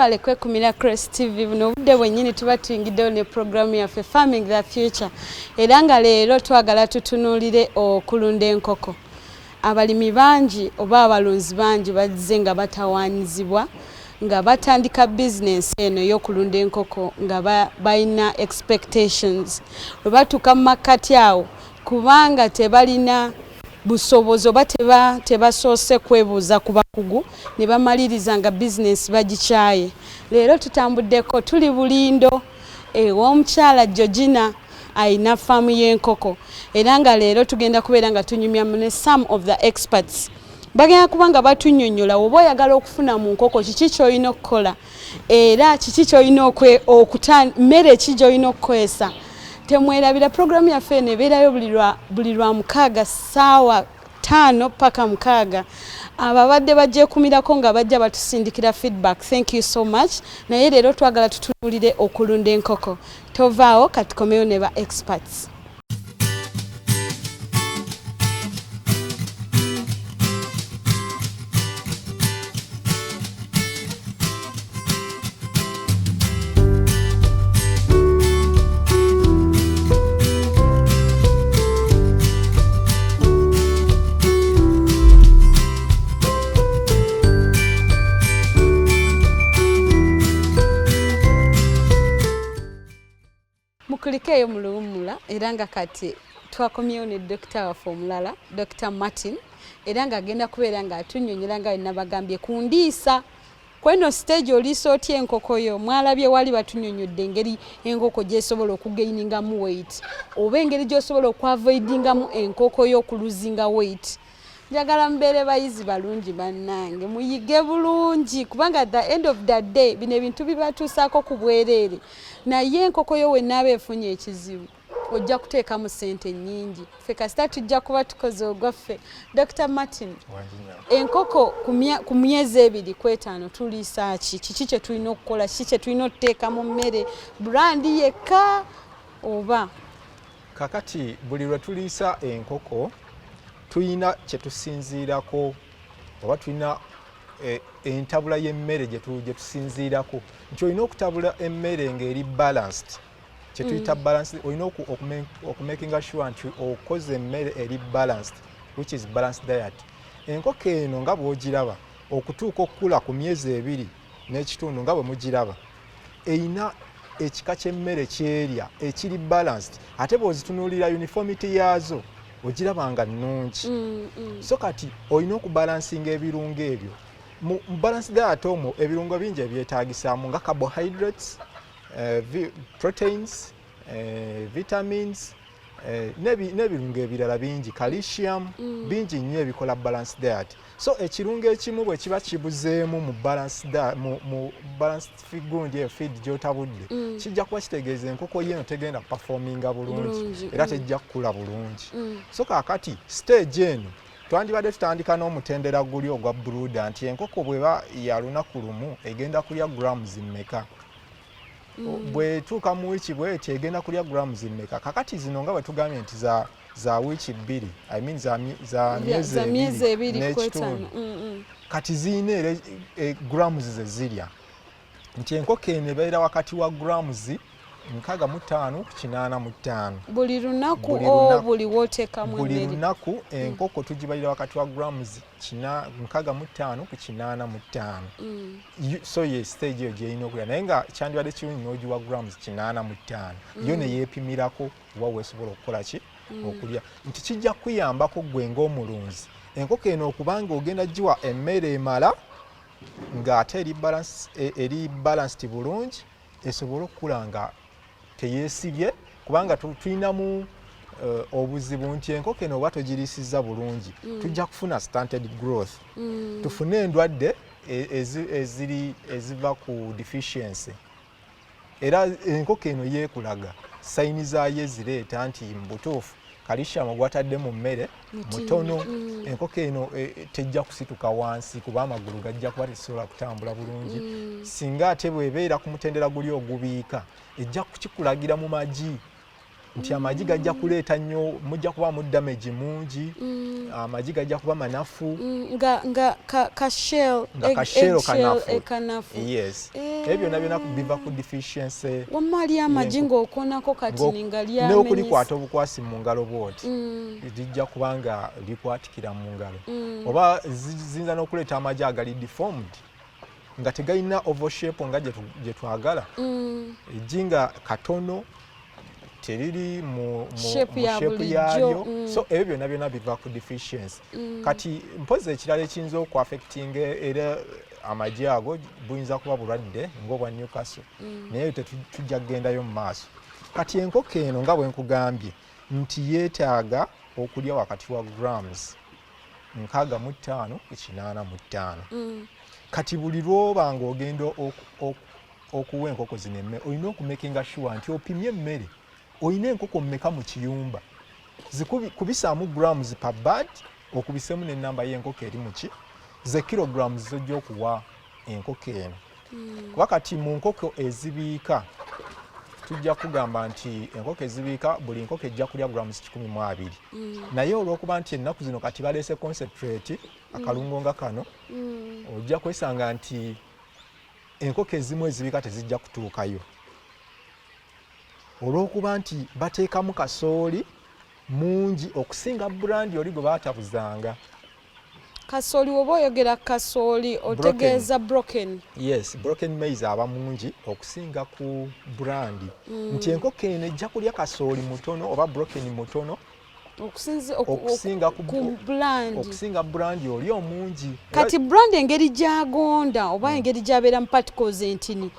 Mwewale kwekumira Crest TV buno budde bwennyini tuba tuyingiddewo ne programu yaffe Farming the Future era nga leero twagala tutunuulire okulunda enkoko. Abalimi bangi oba abalunzi bangi bazze nga batawaanyizibwa nga batandika bizinensi eno y'okulunda enkoko nga balina expectations bwe batuuka mu makkati awo kubanga tebalina busobozi oba tebasoose kwebuuza ku bakugu ne bamaliriza nga bizinensi bagikyaye. Leero tutambuddeko tuli Bulindo ew'omukyala Georgina ayina faamu y'enkoko era nga leero tugenda kubeera nga tunyumya ne some of the experts bagenda kuba nga batunnyonnyola oba oyagala okufuna mu nkoko kiki ky'olina okukola era kiki ky'olina mmere ki gy'olina okukozesa. Temwerabira programu yaffe eno ebeerayo buli lwa mukaaga ssaawa 5 paka 6. Ababadde bagyekumirako nga bajja batusindikira feedback. Thank you so much. Naye leero twagala tutunuulire okulunda enkoko. Tovaawo katukomeyo ne ba experts. Mukulikeyo mu luwummula era nga kati twakomyewo ne dokita waffe omulala Dr. Martin era nga agenda kubeera nga atunnyonnyola nga bwe nabagambye ku ndiisa kweno stage oliisa otya enkoko yo. Mwalabye wali batunnyonnyodde engeri enkoko gy'esobola okugainingamu weight oba engeri gy'osobola okwavoidingamu enkoko yo okuluzinga weight. Njagala mbeere bayizi balungi bannange muyige bulungi kubanga at the end of the day bino ebintu bibatuusaako ku bwereere naye enkoko yo wennaaba efunye ekizibu ojja kuteekamu ssente nnyingi. Ffe kasita tujja kuba tukoze ogwaffe. Dr. Martin, enkoko ku myezi 2 ku 5 tuliisa kiki kye tulina okukola, kiki kye tulina okuteeka mu mmere brandi yekka oba kakati buli lwe tuliisa enkoko tuyina kye tusinziirako oba tulina entabula y'emmere gye tusinziirako nti olina okutabula emmere ng'eri balanced kye tuyita balanced. Olina okumakinga sure nti okoze emmere eri balanced which is balanced diet. Enkoko eno nga bw'ogiraba okutuuka okukula ku myezi 2 n'ekitundu nga bwe mugiraba eyina ekika ky'emmere ky'erya ekiri balanced ate bw'ozitunuulira uniformity yaazo ogiraba nga nnungi. So kati olina okubalansinga ebirungo ebyo mu balance diet omwo ebirungo bingi ebyetaagisaamu nga carbohydrates, proteins, vitamins n'ebirungo ebirala bingi calcium bingi nnyo ebikola balance diet. So ekirungo ekimu bwe kiba kibuzeemu mu balanced gundi feed gy'otabudde kijja kuba kitegeeza enkoko yeno tegenda performinga bulungi era tejja kukula bulungi. So kaakati stage eno twandibadde tutandika n'omutendera guli ogwa brooder nti enkoko bweba ya lunaku lumu egenda kulya grams mmeka. Bwe tuuka mu wiiki bw'etyo egenda kulya grams mmeka. Kakati zino nga bwe tugambye nti za wiiki 2 I mean za myezi 2 n'ekitundu kati ziina grams ze zirya nti enkoko eno ebeera wakati wa grams 65 ku 85 buli lunaku o buli wooteekamu buli lunaku enkoko tugibalira wakati wa grams 65 ku 85. So ye stage eyo gy'erina okulya naye nga kyandibadde kirungi n'ogiwa grams 85 yo ne yeepimirako oba weesobola okukola ki okulya nti kijja kuyambako gwe ng'omulunzi enkoko eno okubanga ogenda giwa emmere emala ng'ate eri balanced bulungi esobole okukula nga teyeesibye kubanga tulinamu obuzibu nti enkoko eno oba togiriisizza bulungi tujja kufuna stunted growth tufune endwadde eziva ku deficiency era enkoko eno yeekulaga sayini zaayo ezireeta nti mbutuufu calcium gwatadde mu mmere mutono. Enkoko eno tejja kusituka wansi kuba amagulu gajja kuba tesobola kutambula bulungi. Singa ate bw'ebeera ku mutendera guli ogubiika ejja kukikulagira mu magi nti amagi gajja kuleeta nnyo mujja kuba mu damage mungi amagi gajja kuba manafu nga kashelo kanafu yes ebyo byonna biva ku deficiency wamali amagi ng'okonako kati ningalya n'okulikwata obukwasi mu ngalo bwoti lijja kubanga likwatikira mu ngalo oba ziyinza n'okuleeta amagi agali deformed nga tegalina oval shape nga gye twagala ejjinga katono teriri mu shape yaalyo so ebyo byonna biva ku deficiency kati mpozi ekirala ekiyinza okuaffectinga era amagi ago buyinza kuba bulwadde ng'obwa Newcastle naye tujja kugendayo mu maaso kati enkoko eno nga bwe nkugambye nti yeetaaga okulya wakati wa grams 65 ku 85 kati buli lwoba ng'ogenda okuwa enkoko zino emmere olina okumakinga sure nti opimye emmere olina enkoko mmeka mu kiyumba kubisaamu grams per bird okubisemu n'ennamba y'enkoko eri mu ki ze kilograms zojja okuwa enkoko eno kuba kati mu nkoko ezibiika tujja kugamba nti enkoko ezibiika buli nkoko ejja kulya grams 12 naye olw'okuba nti ennaku zino kati baleese concentrate akalungo nga kano ojja kwesanga nti enkoko ezimu ezibiika tezijja kutuukayo olw'okuba nti bateekamu kasooli mungi okusinga brandi oli gwe baatabuzanga kasooli woba oyogera kasooli otegeeza broken yes broken maize aba mungi okusinga ku brandi nti enkoko eno ejja kulya kasooli mutono oba broken mutono okusinga brandi oli omungi kati brandi engeri gyagonda oba engeri gyabeera mu particles entini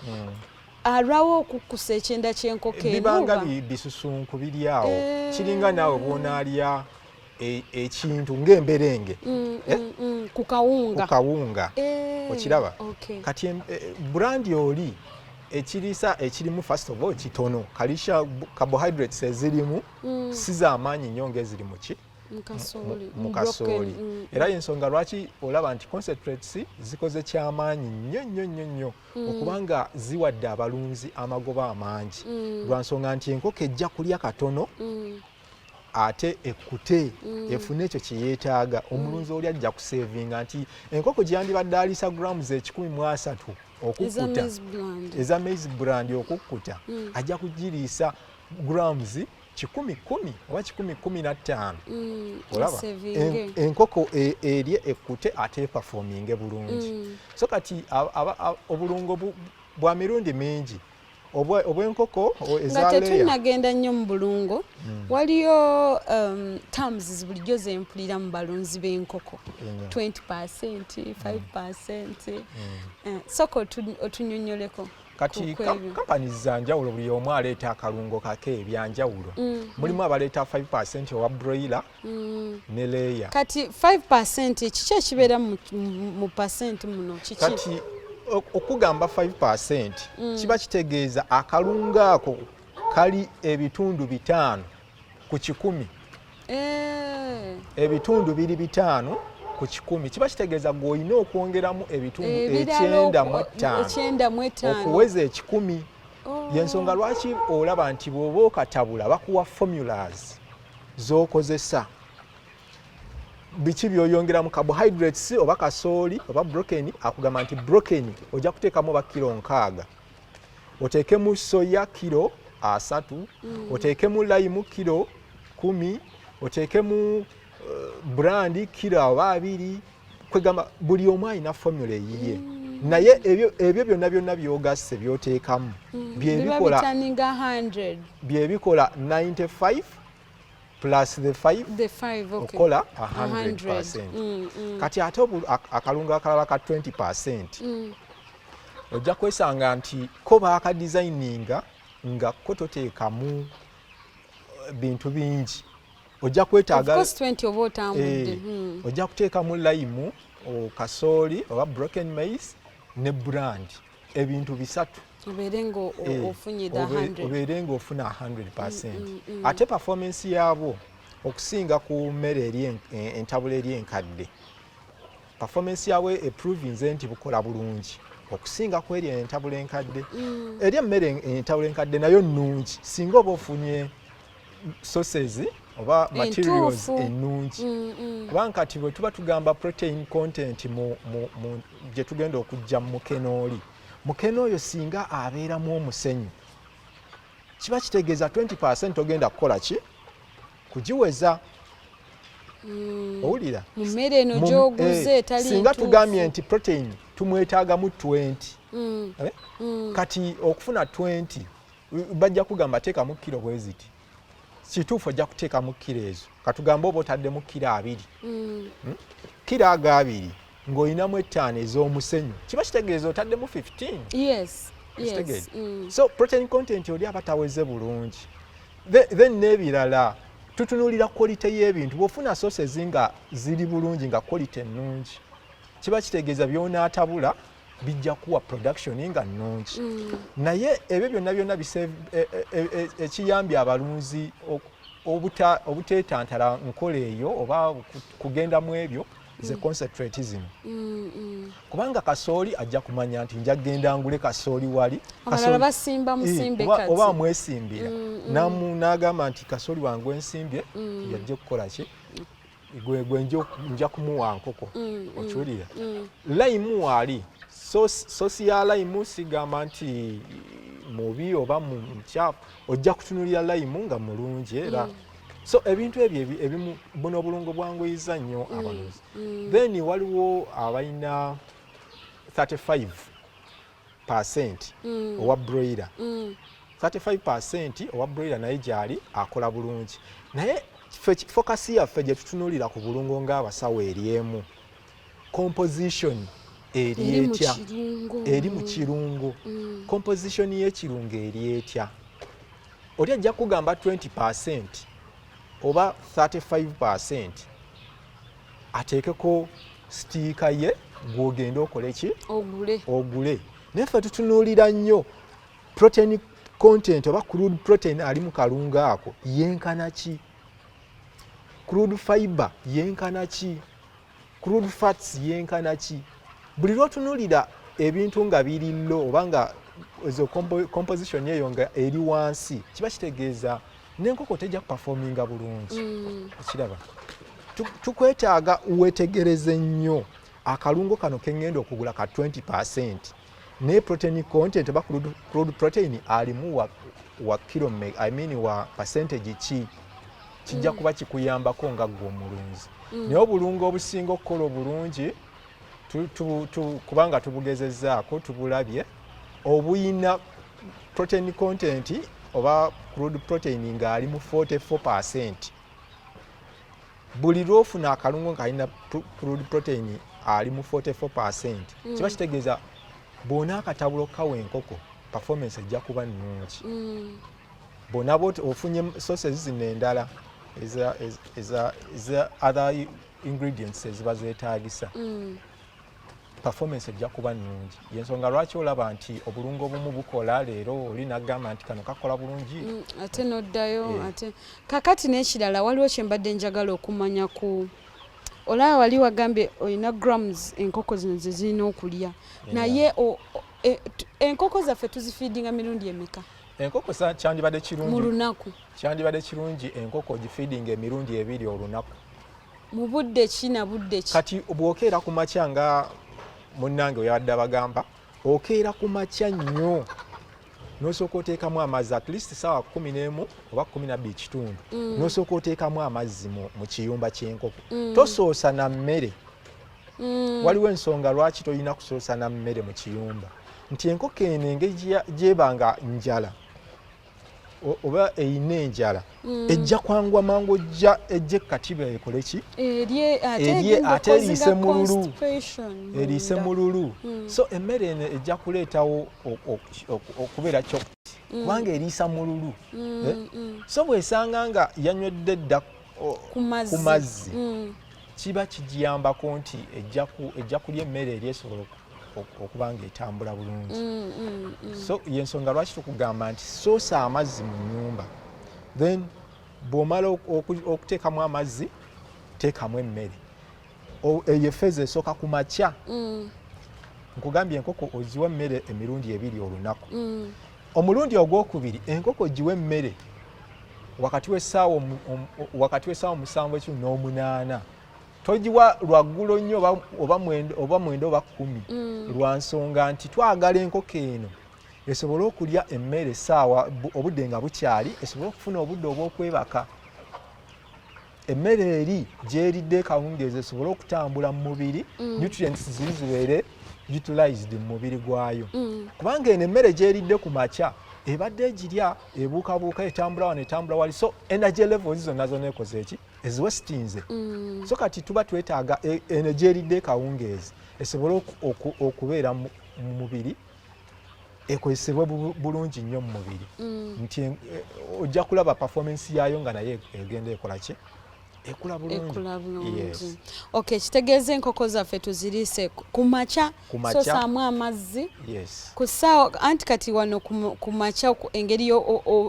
alwawo okukkusa ekyenda ky'enkoko eno bibanga bisusunku biri awo kiringa naawe bw'onaalya ekintu ng'emberenge ku kawunga okiraba kati brandi oli ekiriisa ekirimu first of all kitono carbohydrates ezirimu si z'amaanyi nnyo ng'eziri mu kasooli era y'ensonga lwaki olaba nti concentrates zikoze kyamaanyi nnyo okubanga ziwadde abalunzi amagoba amangi lwa nsonga nti enkoko ejja kulya katono ate ekkute efune ekyo kye yeetaaga omulunzi oli ajja kusevinga nti enkoko gye yandibadde aliisa grams 13 okukkuta eza maize brand okukkuta ajja kugiriisa grams 10 oba 15 olaba enkoko erye ekkute ate performinge bulungi so kati obulungo bwa mirundi mingi obw'enkoko nga tetunnagenda nnyo mu bulungo waliyo terms bulijjo zempulira mu balunzi b'enkoko 20% 5% soka otunyonyoleko kati companies za njawulo buli omu aleeta akalungo kake ebyanjawulo mulimu abaleeta 5% owa broiler ne layer kati 5% kiki ekibeera mu percent muno kiki kati okugamba 5% kiba kitegeeza akalungo ako kali ebitundu 5 ku 100 ebitundu biri 5 ku 100 kiba kitegeeza gw'olina okwongeramu ebitundu 95 okuweza 10 y'ensonga lwaki olaba nti bw'oba okatabula bakuwa formulas z'okozesa biki byoyongera mu carbohydrates oba kasooli oba broken akugamba nti broken ojja kuteekamu oba kilo 6 oteekemu soya kilo 3 oteekemu lime kilo 10 oteekemu brandi kilo 2 kwegamba buli omu alina formula eyiye naye ebyo byonna byogasse byoteekamu byebikola 95 plus the 5 okola 100%. Kati ate akalungo akalala ka 20% ojja kwesanga nti ko baakadesigninga nga ko toteekamu bintu bingi ojja kwetaaga ojja kuteekamu lime kasooli oba broken maize ne brand ebintu bisatu obeere ng'ofuna 100%. Ate performance yaabwo okusinga ku mmere eri entabula eri enkadde performance yaabwe eprovinze nti bukola bulungi okusinga ku eri entabula enkadde eri emmere entabula enkadde nayo nnungi singa oba ofunye sources oba materials ennungi kubanga kati bwe tuba tugamba protein content gye tugenda okujja mu mukene oyo singa abeeramu omusenyu kiba kitegeeza 20% ogenda kukola ki kugiweza owulira mu mmere eno gy'oguze etali singa tugambye nti protein tumwetaagamu 20 kati okufuna 20 bajja kugamba teekamu kilo bwe ziti kituufu ojja kuteekamu kilo ezo katugambe oba otaddemu kilo 2 kilo ago 2 ng'olinamu 5 ez'omusenyu kiba kitegeeza otaddemu 15. Yes. So protein content oli aba taweze bulungi then n'ebirala tutunulira quality y'ebintu bw'ofuna sources nga ziri bulungi nga quality ennungi kiba kitegeeza by'onaatabula bijja kuwa production nga nnungi naye ebyo byonna ekiyambye abalunzi obuteetantala nkola eyo oba kugenda mu ebyo ze concentrate zino kubanga kasooli ajja kumanya nti nja kgenda ngule kasooli wali abalala basimba musimbe kati oba mwesimbira n'agamba nti kasooli wange ensimbye yajja kukola ki gwe nja kumuwa nkoko okiwulira laimu wali sosi ya laimu sigamba nti mubi oba mukyafu ojja kutunulira laimu nga mulungi era so ebintu ebyo ebimu buno obulungo bwanguyiza nnyo abalunzi then waliwo abalina 35% owa broiler 35% owa broiler naye gyali akola bulungi naye focus yaffe gye tutunulira ku bulungo ng'abasawo eryemu composition eri mu kirungo composition y'ekirungo eri etya oli ajja kugamba 20% oba 35% ateekeko sitiika ye gw'ogenda okole ki ogule naye ffe tutunuulira nnyo protein content oba crude protein ali mu kalungo ako yenkana ki crude fiber yenkana ki crude fats yenkana ki buli lw'otunuulira ebintu nga biri low oba nga ezo composition eyo nga eri wansi kiba kitegeeza n'enkoko tejja kuperforminga bulungi ekiraba tukwetaaga wetegereze nnyo akalungo kano kengenda okugula ka 20% ne protein content oba crude protein alimu wa kilo wa percentage ki kijja kuba kikuyambako nga gwe omulunzi naye obulungo obusinga okukola obulungi kubanga tubugezezzaako tubulabye obuyina protein content oba crude protein nga ali mu 44%. Buli lwofuna akalungo nga alina crude protein ali mu 44%. Kiba kitegeeza bona akatabulo kawe enkoko performance ejja kuba nnungi. Bona ofunye sources zino endala eza other ingredients eziba zeetaagisa. Performance ejja kuba nnungi. Yensonga lwaki olaba nti obulungo obumu bukola leero oli n'agamba nti kano kakola bulungi ate noddayo ate kakati n'ekirala waliwo kye mbadde njagala okumanya ku olaba wali wagambye olina grams enkoko zino ze zirina okulya naye enkoko zaffe tuzifiidinga mirundi emeka? Enkoko kyandibadde kirungi mu lunaku kyandibadde kirungi enkoko gifiidinga emirundi 2 olunaku. Mu budde ki na budde ki? Kati bw'okeera ku makya nga munnange oyabadde abagamba okeera ku makya nnyo n'osooka oteekamu amazzi at least ssaawa 11 oba 12 kitundu n'osooka oteekamu amazzi mu kiyumba ky'enkoko. Tosoosa na mmere. Waliwo ensonga lwaki tolina kusoosa na mmere mu kiyumba nti enkoko eno engeri gyebanga njala oba eyina enjala ejja kwangwa mangu ejje katiba ekole ki ate eriise mululu so emmere eno ejja kuleetawo okubeera kyo kubanga eriisa mululu so bwesanga nga yanywedde dda ku mazzi kiba kigiyambako nti ejja kulya emmere eri esobola okubanga etambula bulungi. So yensonga lwaki tukugamba nti soosa amazzi mu nnyumba then bw'omala okuteekamu amazzi teekamu emmere eyo effeeza esooka ku makya. Nkugambye enkoko oziwa emmere emirundi 2 olunaku. Omulundi ogwokubiri enkoko giwa emmere wakati w'essaawa 7:08 togiwa lwaggulu nnyo oba 9 oba 10 lwa nsonga nti twagala enkoko eno esobole okulya emmere essaawa obudde nga bukyali esobole okufuna obudde obw'okwebaka. Emmere eri gy'eridde kawungeezi esobole okutambula mu mubiri, nutrients ziri zibeere utilized mu mubiri gwayo. Kubanga eno emmere gy'eridde ku makya ebadde egirya ebuukabuuka etambula wano etambula wali, so energy levels zonna ekoze eki eziwesitinze. So kati tuba twetaaga eno gy'eridde kawungeezi esobole okubeera mu mubiri, ekozesebwe bulungi nnyo mu mubiri, nti ojja kulaba performance yaayo nga naye egenda ekola ki? Ekula bulungi. Yes. Okay, kitegeeza enkoko zaffe tuziriise ku makya so saamu amazzi. Yes. Ku ssaawa anti kati wano ku makya engeri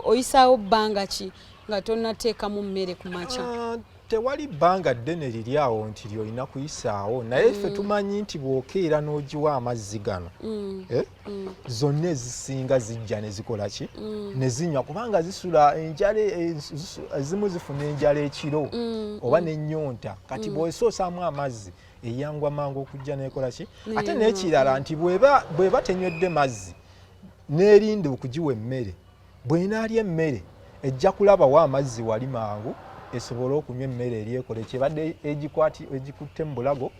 oyisaawo bbanga ki nga tonnateekamu mmere ku makya? Tewali bbanga ddene liri awo nti lyolina kuyisaawo, naye ffe tumanyi nti bw'okeera n'ogiwa amazzi gano zonna ezisinga zijja ne zikola ki? Ne zinywa, kubanga zisula enjala, ezimu zifuna enjala ekiro oba n'ennyonta. Kati bw'esoosaamu amazzi eyangwa mangu okujja n'ekola ki? Ate n'ekirala nti bw'eba tenywedde mazzi n'erinda okugiwa emmere, bw'enaalya emmere ejja kulabawo amazzi wali mangu esobole okunywa emmere eri ekole kyebadde egikutte mu bulago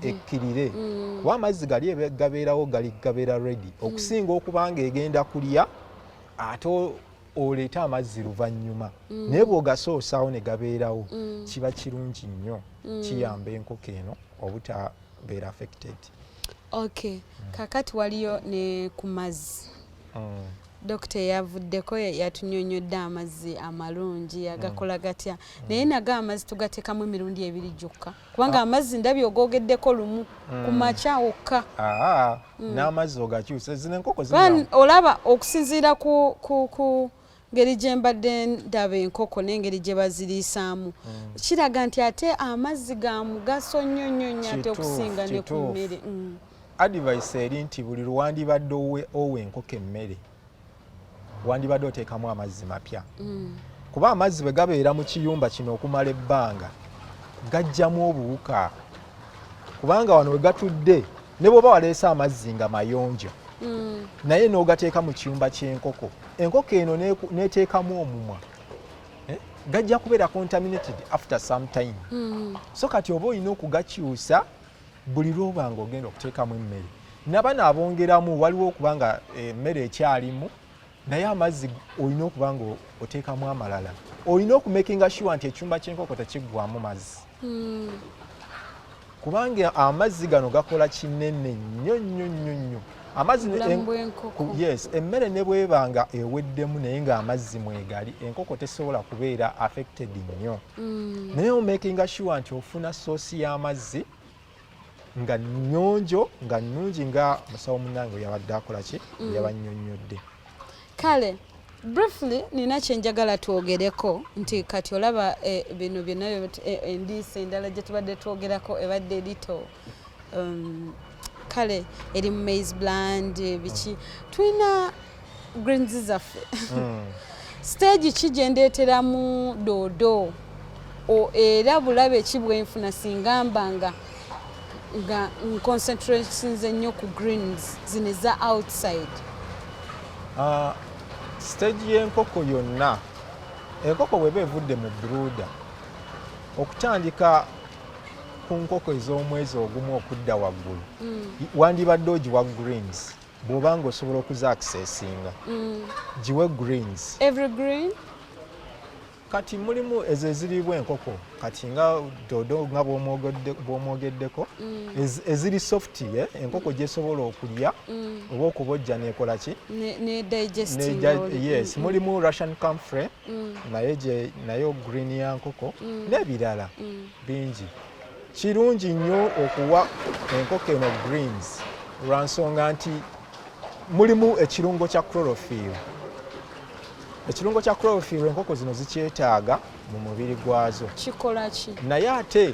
ekkirire. Kuba amazzi gali gabeerawo gabeera ready okusinga okubanga egenda kulya ate oleeta amazzi luvannyuma, naye bw'ogasoosaawo ne gabeerawo kiba kirungi nnyo, kiyamba enkoko eno obutabeera affected. Okay, kakati waliyo ne ku mazzi. Dokita yavuddeko yatunyonyodde amazzi amalungi agakola gatya, naye nago amazzi tugateekamu emirundi ebiri gyokka, kubanga amazzi ndabye ogoogeddeko lumu ku makya wokka. N'amazzi ogakyusa zino enkoko olaba okusinziira ku ngeri gye mbadde ndaba enkoko n'engeri gye baziriisaamu kiraga nti ate amazzi ga mugaso nnyo nnyo nnyo ate okusinga ne ku mmere. Advice eri nti buli lwandibadde owa enkoko emmere wandibadde oteekamu amazzi mapya, kuba amazzi bwe gabeera mu kiyumba kino okumala ebbanga gajjamu obuwuka, kubanga wano we gatudde ne bw'oba waleese amazzi nga mayonjo naye n'ogateeka mu kiyumba ky'enkoko, enkoko eno n'eteekamu omumwa gajja kubeera contaminated after some time. So kati oba olina okugakyusa buli lwoba nga ogenda okuteekamu emmere, nabano abongeramu waliwo okubanga emmere ekyalimu naye amazzi olina okuba nga oteekamu amalala, olina okumakinga sure nti ekyumba ky'enkoko tekiggwamu mazzi, kubanga amazzi gano gakola kinene nnyo nnyo nnyo nnyo. Amazzi yes, emmere ne bw'ebanga eweddemu naye ng'amazzi mwegali enkoko tesobola kubeera affected nnyo, naye omakinga sure nti ofuna soosi y'amazzi nga nnyonjo nga nnungi nga musawo munnange yabadde akola ki yabannyonnyodde. Kale briefly nina kyenjagala twogereko nti kati olaba bino byonna endiisa endala gye tubadde twogerako ebadde erito kale eri mu maize bland biki tulina greens zaffe stage ki gyendeeteramu doodo era bulabe ki bwenfuna singa mbanga nga concentrations ennyo ku greens zino eza outside. Stage y'enkoko yonna, enkoko bw'eba evudde mu brooder okutandika ku nkoko ez'omwezi ogumu okudda waggulu wandibadde ogiwa greens bw'oba nga osobola okuzakisesinga giwe greens. Every green? Kati mulimu ezo eziribwa enkoko kati nga dodo nga bw'omwogeddeko eziri soft enkoko gyesobola okulya oba okubojja nekola ki ne digesting. Yes, mulimu Russian camphor nayo green ya nkoko n'ebirala bingi. Kirungi nnyo okuwa enkoko eno greens lwa nsonga nti mulimu ekirungo kya chlorophyll. Ekirungo kya chlorophyll enkoko zino zikyetaaga mu mubiri gwazo. Kikola ki? Naye ate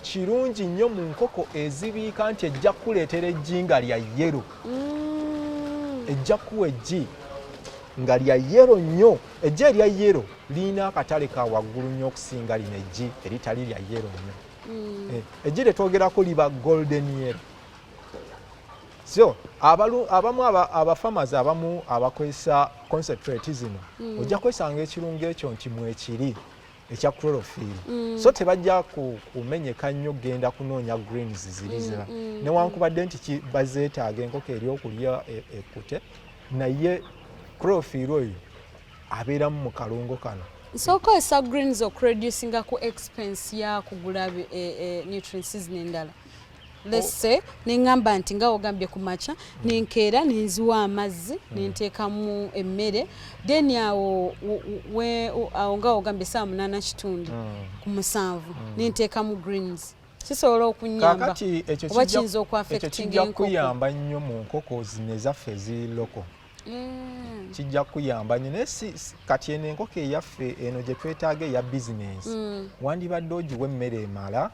kirungi nnyo mu nkoko ezibiika nti ejja kukuleetera ejjinga lya yero. Ejja kuwa eggi nga lya yero nnyo. Eggi erya yero lirina akatale ka waggulu nnyo okusinga lino eggi eritali lya yero nnyo. Eggi lyetwogerako liba golden yero. So abamu abafamazi abamu abakozesa concentrate zino ojja kwesanga ekirungo ekyo nti mwekiri ekya chlorophyll. So tebajja kumenyeka nnyo genda kunoonya greens ziriza newankubadde nti bazeetaaga enkoko eryokulya ekkute naye chlorophyll oyo abeeramu mu kalungo kano. Sokozesa greens okureducinga ku expense ya kugula nutrients n'endala. Let's say nengamba nti nga ogambye ku macha nenkeera nenziwa amazzi nenteekamu emmere then awo nga ogambye saa 8 kitundu ku 7 nenteekamu greens kisobola okunyamba kakati oba kiyinza ekyo kuyamba nnyo mu nkoko zino ezaffe eziroko kijja kuyamba nnyo naye kati eno enkoko eyaffe eno gye twetaaga eya bizinensi wandibadde ogiwa emmere emala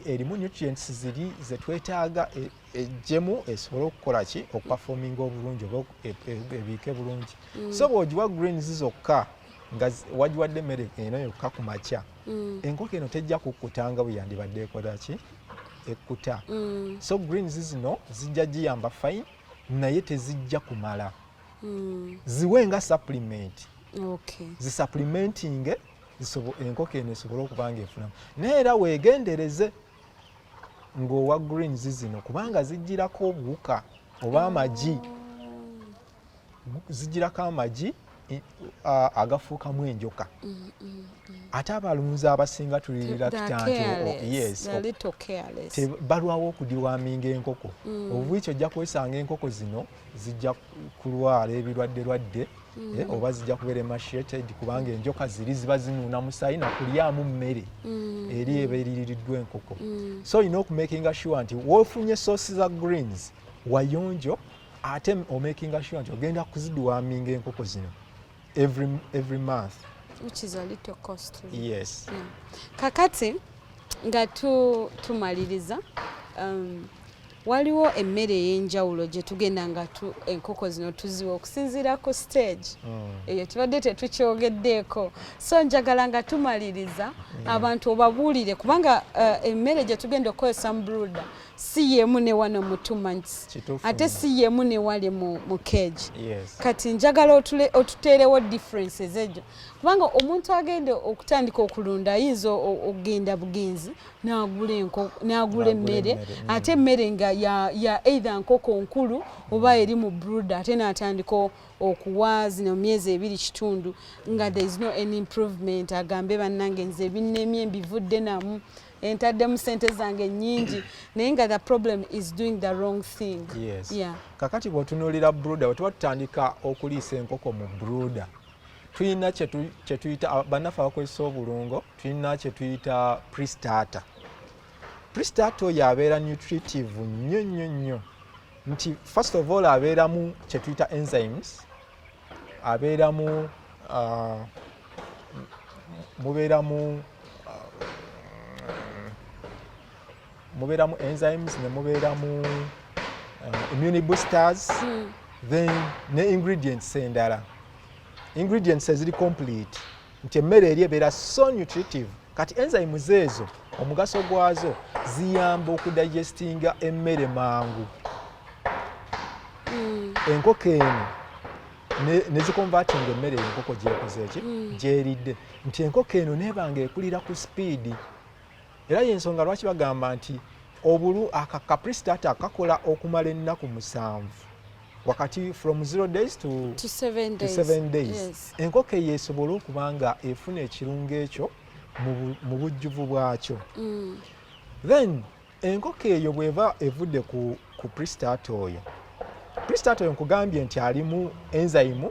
erimu nutrients ziri ze twetaaga ejjemu esobole okukola ki okupafominga obulungi oba ebiike bulungi. So bw'ogiwa greens zokka nga wagiwadde emmere eno yokka ku makya enkoko eno tejja kukkutanga bwe yandibadde ekola ki ekkuta. So greens zino zijja giyamba fine naye tezijja kumala. Ziwe nga supplement. Zisupplementing enkoko eno esobole okuba nga efunamu. Naye era weegendereze ng'owa greens zino kubanga zijjirako obuwuka oba amagi. Zijjirako amagi agafuukamu enjoka. Ate abalunzi abasinga tulirira balwawo okudiwaminga enkoko. Obubwikyo ojja kwesanga enkoko zino zijja kulwala ebirwadde oba zijja kubeera emaciated kubanga enjoka ziba zinuuna musaayi na kulyamu mmere eri eba eririddwa enkoko. So olina okumakinga sure nti wofunye source za greens wayonjo ate omakinga sure nti ogenda kuzidiwaminga enkoko zino every month. Which is a little costly. Yes. Yeah. Kakati nga tumaliriza waliwo emmere ey'enjawulo gye tugenda nga enkoko zino tuziwa okusinziira ku stage eyo tubadde tetukyogeddeeko. So njagala nga tumaliriza abantu obabuulire kubanga emmere gye tugenda okukozesa mu brooder si yemu ne wano mu 2 months ate si yemu ne wali mu cage. Kati njagala otuteerewo differences ejo kubanga omuntu agenda okutandika okulunda ayinza okugenda bugenzi n'agula emmere ate emmere nga ya either nkoko nkulu oba eri mu brooder ate n'atandika okuwa zino myezi 2 kitundu nga there is no any improvement agambe bannange nze binnemye mbivudde namu entaddemu sente zange nnyingi naye nga the problem is doing the wrong thing. Kakati bw'otunuulira brooder bwe tuba tutandika okuliisa enkoko mu brooder tulina kye tuyita bannaffe abakozesa obulungo tulina kye tuyita pre-starter. Pre-starter oyo abeera nutritive nnyo nnyo nnyo nti first of all abeeramu kye tuyita enzymes abeeramu mubeeramu enzymes ne mubeeramu immune boosters then ne ingredients endala. Ingredients eziri complete nti emmere eri ebeera so nutritive. Kati enzymes ezo omugaso gwazo ziyamba okudigestinga emmere mangu. Enkoko eno nezikonvatinga emmere enkoko gyekoze gyeridde nti enkoko eno nebanga ekulira ku speed. Era yensonga lwaki bagamba nti aka pre-starter kakola okumala ennaku 7 wakati from 0 days to 7 days. Enkoko eyo esobola okuba nga efuna ekirungo ekyo mu bujjuvu bwakyo. Then enkoko eyo bw'eva evudde ku pre-starter oyo nkugambye nti alimu enzyme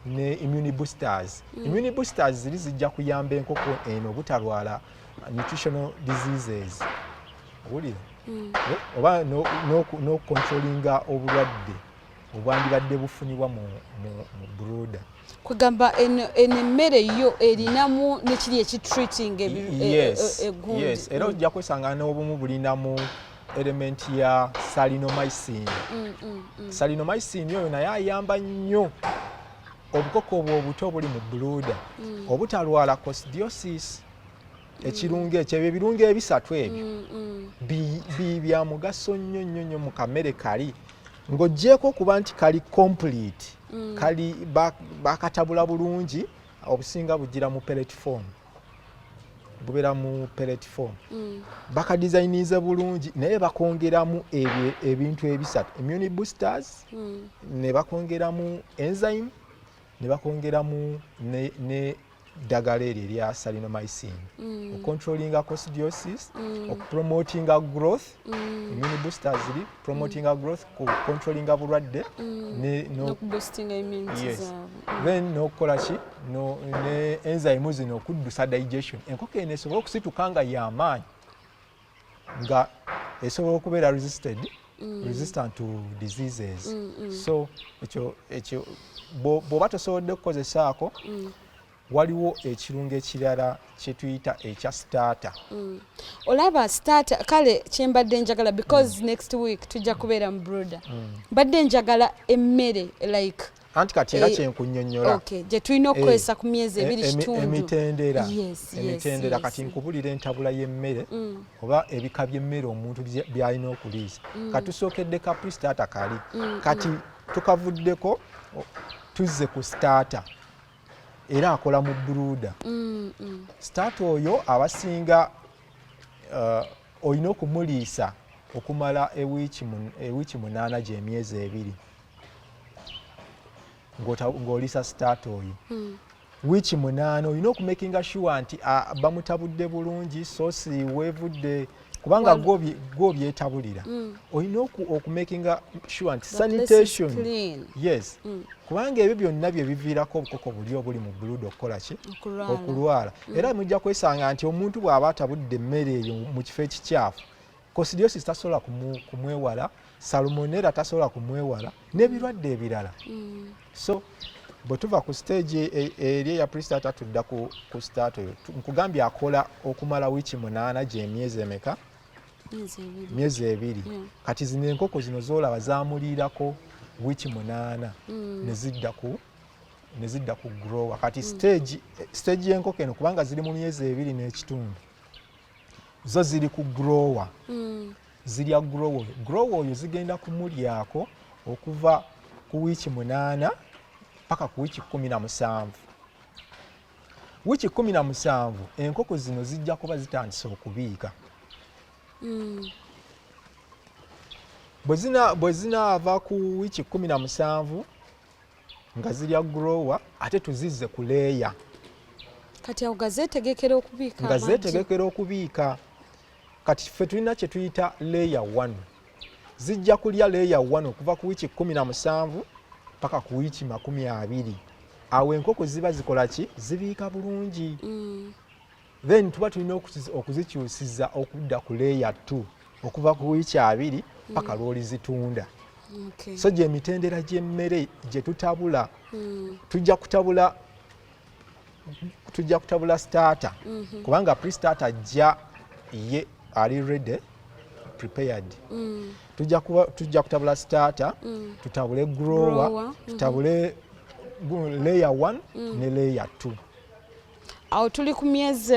ne immune boosters. Immune boosters ziri zijja kuyamba enkoko eno obutalwala nutritional diseases oba no controllinga obulwadde obwandibadde bufunibwa mu brooder. Kugamba emmere yo erinamu nekiri ekitreating egundi. Yes, era ojja kwesanga n'obumu bulinamu element ya salinomycin. Salinomycin oyo naye ayamba nnyo obukoko obwo obuto obuli mu buluuda obutalwala coccidiosis ekirungo ekyo ebyo ebirungo ebisatu ebyo bya mugaso nnyo mu kamere kali ng'oggyeko okuba nti kali complete kali bakatabula bulungi obusinga bugira mu pellet form bubeera mu pellet form bakadizayinize bulungi naye bakongeramu ebintu ebisatu immune boosters ne bakongeramu enzyme ne bakongeramu ne ddagala eryo erya salinomycin ocontrollinga coccidiosis okupromotinga growth immune boosters ziri promotinga growth controllinga bulwadde then n'okukola ki ne enzyme zino okuddusa digestion enkoko eno esobola okusituka nga y'amaanyi nga esobola okubeera resistant to diseases so ekyo bw'oba tosobodde kukozesaako waliwo ekirungo ekirala kye tuyita ekya starter. Olaba starter kale kyembadde njagala because next week tujja kubeera mu brooder. Mbadde njagala emmere like anti kati era kyenkunnyonnyola. Okay, gye tulina okukozesa ku myezi ebiri kitundu. Emitendera kati nkubulira entabula y'emmere oba ebika by'emmere omuntu by'alina okuliisa. Kati tusookedde ka pre-starter kali. Kati tukavuddeko tuzze ku starter. Era akola mu brooder. Starter oyo abasinga olina okumuliisa okumala ewiiki 8 gy'emyezi 2 ng'oliisa starter oyo. Wiiki 8 olina okumakinga sure nti bamutabudde bulungi sosi wevudde kubanga gw'obyetabulira olina okumakinga sure nti sanitation yes kubanga ebyo byonna bye biviirako obukoko buli obuli mu brooder okukola ki okulwala era mujja kwesanga nti omuntu bw'aba atabudde emmere eyo mu kifo ekikyafu coccidiosis tasobola kumwewala salmonella tasobola kumwewala n'ebirwadde ebirala so bwe tuva ku stage eri eya pre-starter tudda ku starter oyo nkugambye akola okumala wiiki 8 gy'emyezi emeka myezi 2 kati zino enkoko zino zoolaba zamuliirako wiiki 8 ne zidda ku grower kati stage y'enkoko eno kubanga ziri mu myezi 2 n'ekitundu zo ziri ku grower zirya grower oyo zigenda kumulyako okuva ku wiiki 8 paka ku wiiki 17 wiiki 17 enkoko zino zijja kuba zitandise okubiika bwe zinaava ku wiiki 17 nga zirya grower ate tuzizze ku leeya kati awo gazeetegekera okubiika nga zeetegekera okubiika kati ffe tulina kye tuyita leeya 1 zijja kulya leeya 1 okuva ku wiiki 17 paka ku wiiki 20 awo enkoko ziba zikola ki zibiika bulungi then tuba tulina okuzikyusiza okudda ku leeya 2 okuva ku wiiki 2 paka lw'olizitunda so gy'emitendera gy'emmere gye tutabula tujja kutabula starter kubanga pre-starter jja ye ali ready prepared tujja kutabula starter tutabule grower tutabule layer 1 ne layer 2 awo tuli ku myezi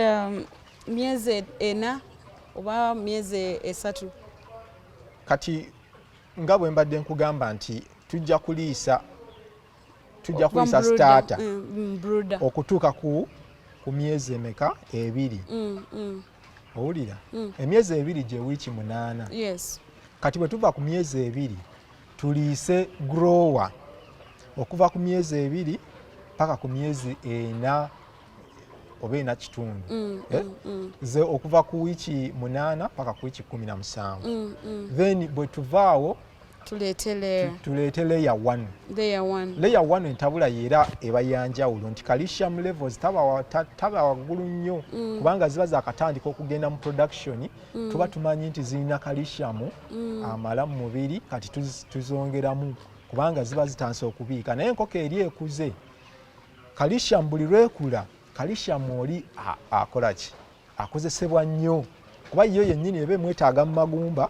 4 oba myezi 3 kati nga bwe mbadde nkugamba nti tujja kuliisa starter okutuuka ku myezi emeka 2 owulira emyezi 2 gye wiiki 8 yes kati bwe tuva ku myezi 2 tuliise grower okuva ku myezi 2 paka ku myezi 4 oba 4 kitundu ze okuva ku wiiki 8 paka ku wiiki 17 then bwe tuvaawo tuleete layer 1 layer 1 entabula yeera eba yanjawulo nti calcium levels taba waggulu nnyo kubanga ziba zakatandika okugenda mu production tuba tumanyi nti zirina calcium amala mu mubiri kati tuzongeramu kubanga ziba zitandise okubiika naye enkoko eri ekuze calcium buli lwekula calcium oli akola ki akozesebwa nnyo kuba yo yennyini eba emwetaaga mu magumba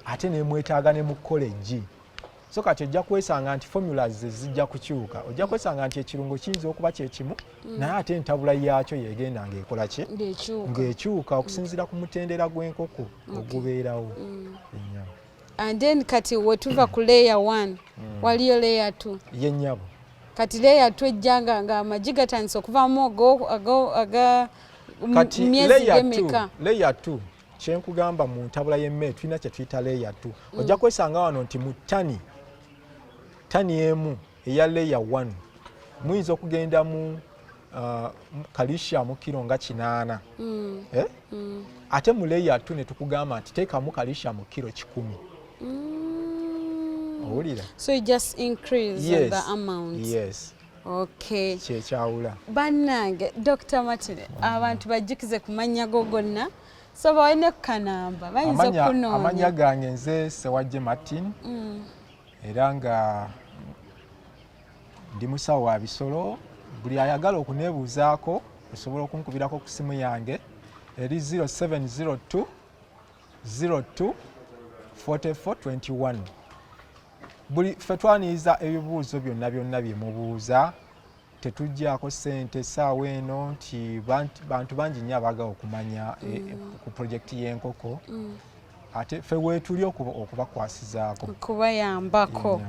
ate nemwetaaga ne mu college so kati ojja kwesanga nti formulas zijja kukyuka, ojja kwesanga nti ekirungo kiyinza okuba kyekimu naye ate entabula yaakyo yegenda ng'ekola ki ng'ekyuka okusinziira ku mutendera gw'enkoko ogubeerawo. And then kati wetuva ku layer 1 waliyo layer 2 yennyabo. Kati layer 2 ejjanga nga amagi gatandise okuvaamu aga kati myezi gemeka. Layer 2 kyenkugamba mu ntabula y'emmere tulina kye tuyita layer 2. Ojja kwesanga wano nti mu ttani emu eya layer 1 muyinza okugenda mu calcium kilo nga 8. Ate mu layer 2 ne tukugamba nti teekamu calcium kilo 10. So you just increase the amount. Yes. Okay. Kyekyawula. Bannange Dr. Matire abantu bajjukize ku mannya go gonna so bawine ku kanamba bayinza okunoonya. Amanya gange nze Sewajje Martin. Era nga ndi musawo wa bisolo. Buli ayagala okuneebuuzaako osobola okunkubirako ku simu yange eri 0702 02 4421. Buli ffe twaniriza ebibuuzo byonna bye mubuuza tetuggyako ssente essaawa eno nti bantu bangi nnyo abaagala okumanya ku pulojekiti y'enkoko ate ffe weetuli okubakwasizaako kubayambako.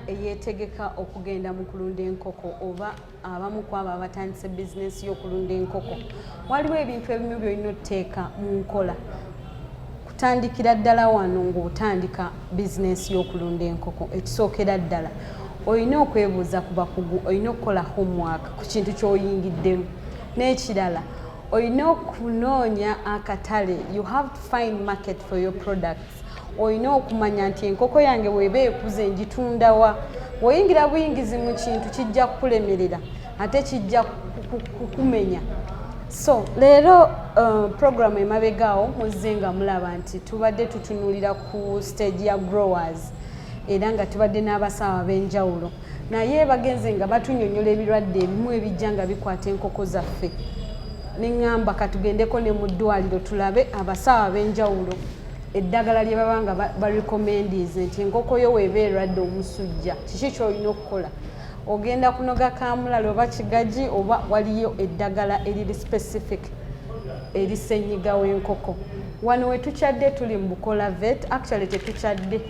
Eyetegeka okugenda mu kulunda enkoko oba abamu kwabo abatandise bizinesi y'okulunda enkoko waliwo ebintu ebimu byolina otteeka mu nkola kutandikira ddala wano ng'otandika bizinesi y'okulunda enkoko. Ekisookera ddala olina okwebuuza ku bakugu, olina okukola homework ku kintu ky'oyingiddemu, n'ekirala olina okunoonya akatale. You have to find market for your products. Olina okumanya nti enkoko yange bw'eba ekuze njitunda wa. Oyingira buyingizi mu kintu kijja kukulemerera ate kijja kukumenya. So leero program emabegaawo muzze nga mulaba nti tubadde tutunuulira ku stage ya growers era nga tubadde n'abasawo ab'enjawulo naye bagenze nga batunnyonnyola ebirwadde ebimu ebijja nga bikwata enkoko zaffe. Neŋŋamba katugendeko ne mu ddwaliro tulabe abasawo ab'enjawulo eddagala lye baba nga barekomendize nti enkoko yo weeba erwadde omusujja kiki ky'olina okukola. Ogenda kunoga kaamulali oba kigaji oba waliyo eddagala eriri specific eri ssenyiga w'enkoko. Wano we tukyadde tuli mu Bukola vet, actually tetukyadde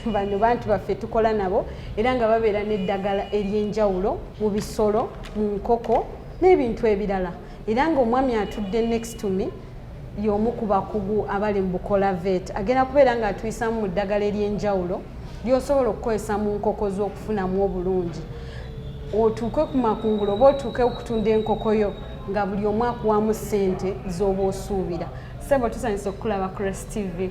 bano bantu baffe tukola nabo era nga babeera n'eddagala ery'enjawulo mu bisolo, mu nkoko n'ebintu ebirala. Era ng'omwami atudde next to me y'omu ku bakugu abali mu Bukola vet agenda kubeera nga atuyisamu mu ddagala ery'enjawulo ly'osobola okukozesa mu nkoko z'okufunamu obulungi. Otuuke ku makungula oba otuuke okutunda enkoko yo nga buli omu akuwamu ssente z'oba osuubira. Ssebo tusanyusa okukulaba ku Rest TV.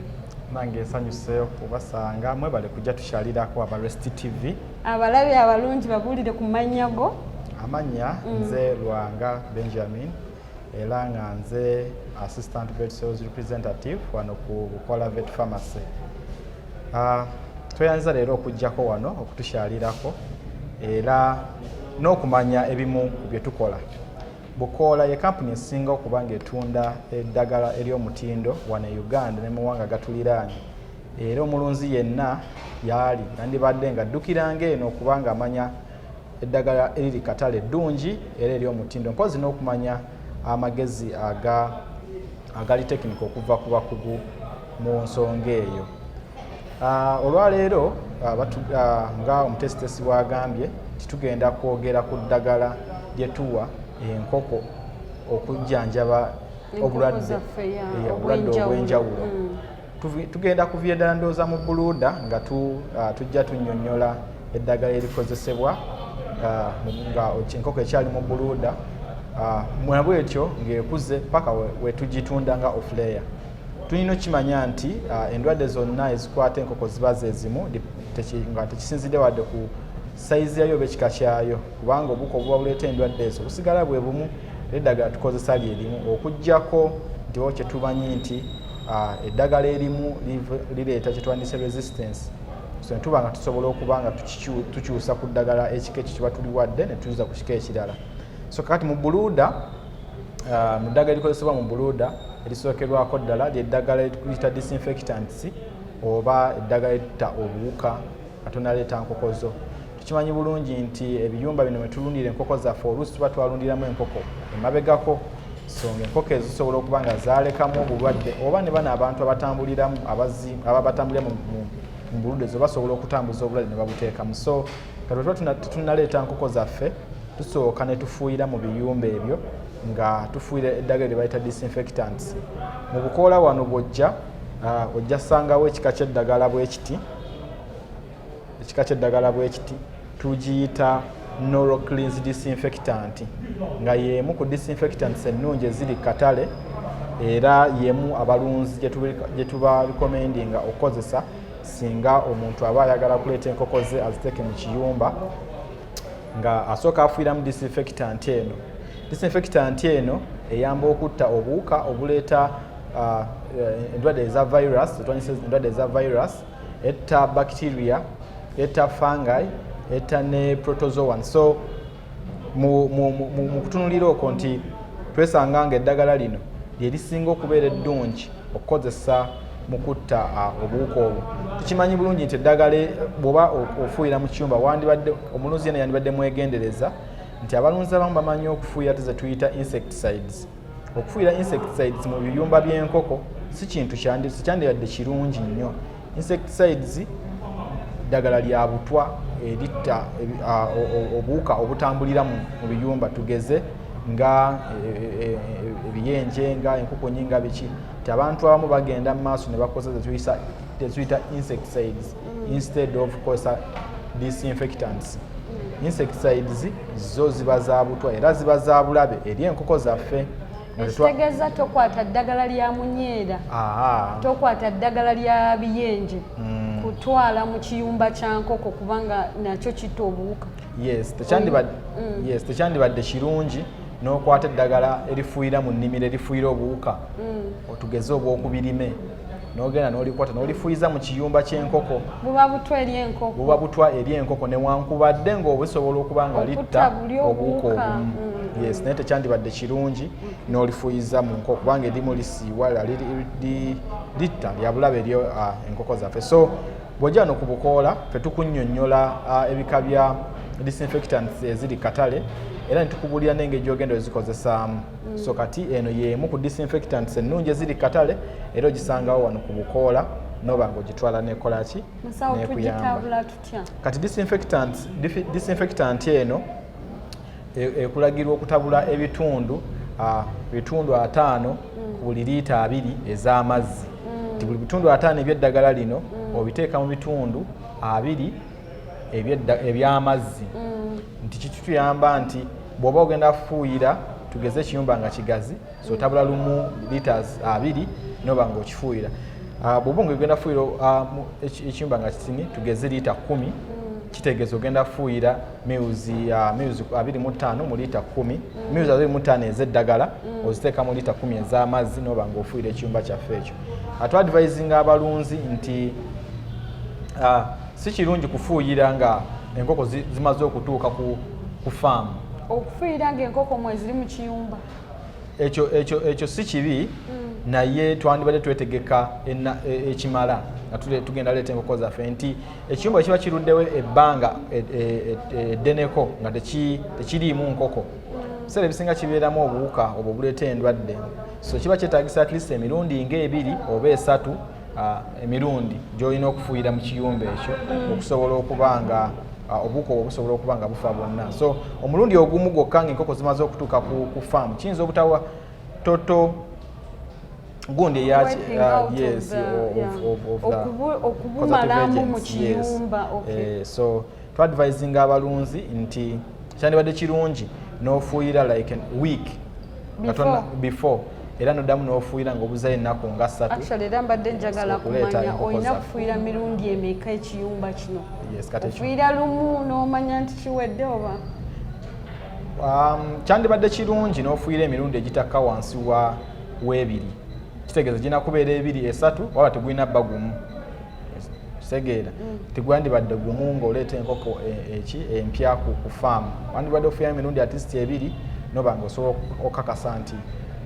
Nange nsanyuse okubasanga mwebale kujja tukyalirako aba Rest TV. Abalabi abalungi babuulire ku mannya go. Amanya nze Lwanga Benjamin era nga nze Assistant Vet Sales Representative wano ku Bukola Vet Pharmacy. Tweyanza leero okujjako wano okutukyalirako era n'okumanya ebimu ku bye tukola. Bukola ye kampuni esinga okuba ng'etunda eddagala ery'omutindo wano e Uganda ne mu mawanga gatuliraanye. Era omulunzi yenna yaali yandibadde ng'addukiranga eno okuba ng'amanya eddagala eriri katale eddungi era ery'omutindo mpozi n'okumanya amagezi agali tekiniko okuva ku bakugu mu nsonga eyo. Olwaleero nga omutesitesi bw'agambye titugenda kwogera ku ddagala lye tuwa enkoko okujjanjaba obulwadde obw'enjawulo. Tugenda kuviira ddala ndowooza mu buluuda nga tujja tunnyonnyola eddagala erikozesebwa nga enkoko ekyali mu buluuda mwabwetyo ng'ekuze paka wetugitunda nga off-layer. Tulina okimanya nti endwadde zonna ezikwata enkoko ziba ze zimu nga tekisinzidde wadde ku saizi yayo oba ekika kyayo kubanga obuko obuba buleeta endwadde ezo busigala bwe bumu eddagala tukozesa lyerimu okuggyako nti wo kyetumanyi nti eddagala erimu lireeta kyetwandise resistance so netuba nga tusobola okuba nga tukyusa ku ddagala ekika ekyo kiba tuliwadde ne tuyuza ku kika ekirala so kakati mu buluuda mu ddagala erikozesebwa mu buluuda erisookerwako ddala lyeddagala liyita disinfectants oba eddagala eritta obuwuka katonaleeta nkokozo tukimanyi bulungi nti ebiyumba bino mwetulundira enkoko zaffe oluusi tuba twalundiramu enkoko emabegako so ng'enkoko ezo zisobola okuba nga zaalekamu obulwadde oba ne bano abantu abatambuliramu aba batambulira mu buluuda ezo basobola okutambuza obulwadde ne babuteekamu so kati tuba tunaleeta nkoko zaffe tusooka ne tufuuyira mu biyumba ebyo nga tufuuyira eddagala lye bayita disinfectants mu bukoola wano bw'ojja ojja sangawo ekika ky'eddagala bwe kiti tugiyita Norocleans disinfectant nga yemu ku disinfectants ennungi eziri katale era yemu abalunzi gye tuba recommendinga okukozesa singa omuntu aba ayagala kuleeta enkoko ze aziteeke mu kiyumba nga asooka afuuyiramu disinfectant eno. Disinfectant eno eyamba okutta obuwuka obuleeta endwadde eza virus etta bacteria etta fungi etta ne protozoan so mu kutunulira okwo nti twesanga nga eddagala lino lyerisinga okubeera eddungi okukozesa mu kutta obuwuka obwo. Tukimanyi bulungi nti eddagala bw'oba ofuuyira mu kiyumba omulunzi yena yandibadde mwegendereza nti abalunzi abamu bamanyi okufuuyira ze tuyita insecticides. Okufuuyira insecticides mu biyumba by'enkoko si kintu kyandibadde kirungi nnyo. Insecticides ddagala lya butwa eritta obuwuka obutambulira mu biyumba tugeze nga ebiyenje nga enkukunyi nga biki nti abantu abamu bagenda mu maaso ne bakozesa tezuyita insecticides instead of kukozesa disinfectants. Insecticides zo ziba za butwa era ziba za bulabe eri enkoko zaffe. Ekitegeeza tokwata ddagala lya munyeera tokwata ddagala lya biyenje kutwala mu kiyumba kya nkoko kubanga nakyo kitta obuwuka. Yes, tekyandibadde kirungi n'okwata eddagala erifuuyira mu nnimiro erifuuyira obuwuka otugeze obw'okubirime n'ogenda n'olikwata n'olifuuyiza mu kiyumba ky'enkoko buba butwa eri enkoko newankubadde ng'obusobola okuba nga litta obuwuka obumu. Yes, naye tekyandibadde kirungi n'olifuuyiza mu nkoko kubanga erimu lisiiwa litta lya bulabe eri enkoko zaffe. So bw'ojja no ku bukoola ffe tukunnyonnyola ebika bya disinfectants eziri katale era netukubulira n'engeri gy'ogenda ozikozesaamu. So kati eno y'emu ku disinfectants ennungi eziri katale era ogisangawo wano ku bukoola noba ng'ogitwala n'ekola ki n'ekuyamba. Kati disinfectant eno ekulagirwa okutabula ebitundu 5 ku buli liita 2 ez'amazzi. Nti buli bitundu 5 eby'eddagala lino obiteeka mu bitundu 2 eby'amazzi. Nti kituyamba nti bw'oba ogenda kufuuyira tugeze ekiyumba nga kigazi so otabula lumu liters 2 noba ng'okifuuyira. Bw'oba ogenda kufuuyira ekiyumba nga kitini tugeze liita 10 kitegeeza ogenda kufuuyira mils 25 mu liita 10 mils 25 ez'eddagala oziteeka mu liita 10 ez'amazzi noba ng'ofuuyira ekiyumba kyaffe ekyo. Atwadvisinga abalunzi nti si kirungi kufuuyira nga enkoko zimaze okutuuka ku faamu. Okufuuyira ng'enkoko mwe ziri mu kiyumba ekyo si kibi naye twandibadde twetegeka ekimala nga tugenda leeta enkoko zaffe nti ekiyumba kiba kiruddewo ebbanga eddeneko nga tekiriimu nkoko biseera ebisinga kibeeramu obuwuka obwo buleeta endwadde. So kiba kyetaagisa at least emirundi ng'ebiri oba 3 emirundi gy'olina okufuuyira mu kiyumba ekyo okusobola okuba nga obuwuka obwo busobola okuba nga bufa bwonna. So omulundi ogumu gwokka ng'enkoko zimaze okutuuka ku faamu kiyinza obutawa toto gundi okubumalamu mu kiyumba. So twadvisinga abalunzi nti kyandibadde kirungi n'ofuuyira like a week before era noddamu n'ofuuyira ng'obuzayo ennaku nga 3. Actually era mbadde njagala kumanya olina kufuuyira mirundi emeka ekiyumba kino. Yes, kati ofuuyira lumu n'omanya nti kiwedde oba? Kyandibadde kirungi n'ofuuyira emirundi egitakka wansi w'ebiri. Kitegeeza gina kubeera 2, 3 waba tegulina bba gumu. Kitegeera tegwandibadde gumu ng'oleeta enkoko empya ku faamu. Wandibadde ofuuyira emirundi at least 2 noba ng'osobola okakasa nti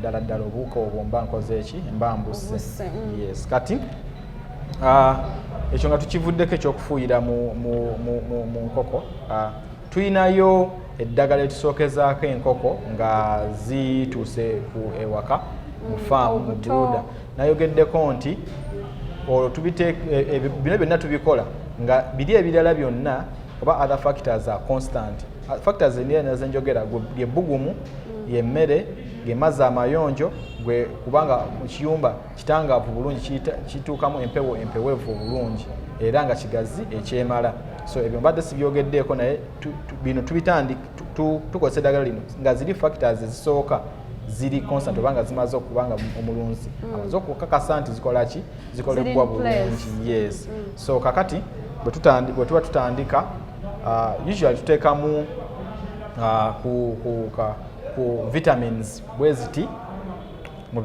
ddala obuuka obwo mba nkoze eki mba mbuse. Yes, kati ekyo nga tukivuddeko ekyokufuuyira mu nkoko. Tuyinayo eddagala etusookezaako enkoko nga zituuse ku ewaka mu faamu mu brooder. Nayogeddeko nti olwo bino byonna tubikola nga biri ebirala byonna oba other factors are constant. Factors nazo njogera byebbugumu, yemmere, gemazzi amayonjo, gwe kubanga mu kiyumba kitangaavu bulungi kituukamu empeweevu obulungi era nga kigazi ekyemala. So ebyo mbadde sibyogeddeeko naye bino tukozesa eddagala lino nga ziri factors ezisooka ziri constant obanga zimaze okubanga omulunzi amaze okukakasa nti zikola ki zikolebwa bulungi. Yes. So kakati bwe tuba tutandika usually tuteekamu ku vitamins bweziti mu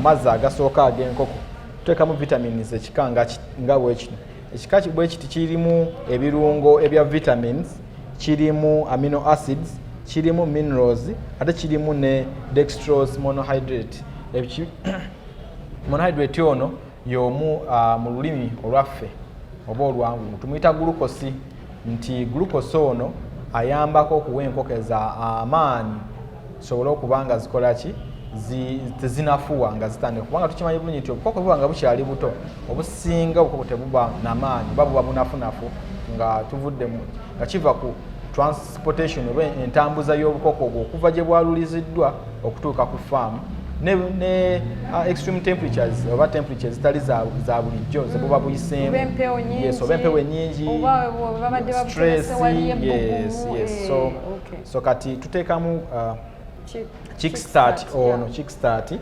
mazzi agasooka ag'enkoko tuteekamu vitamins ekika nga bwekino. Ekika bwekiti kirimu ebirungo ebya vitamins, kirimu amino acids, kirimu minerals, ate kirimu ne dextrose monohydrate. Monohydrate ono y'omu mu lulimi olwaffe oba olwangu tumuyita glucose, nti glucose ono ayambako okuwa enkoko amaanyi zisobole okubanga zikola ki tezinafuwa nga zitandika kubanga tukimanyi bulungi nti obukoko buba nga bukyali buto obusinga obukoko tebuba namaanyi oba buba bunafunafu nga tuvudde nga kiva ku transportation oba entambuza y'obukoko obwo okuva gye bwaluliziddwa okutuuka ku faamu ne extreme temperatures oba temperatures zitali za bulijjo ze buba buyiseemu oba empewo ennyingi stress. Yes. So kati tuteekamu kickstart ono kickstart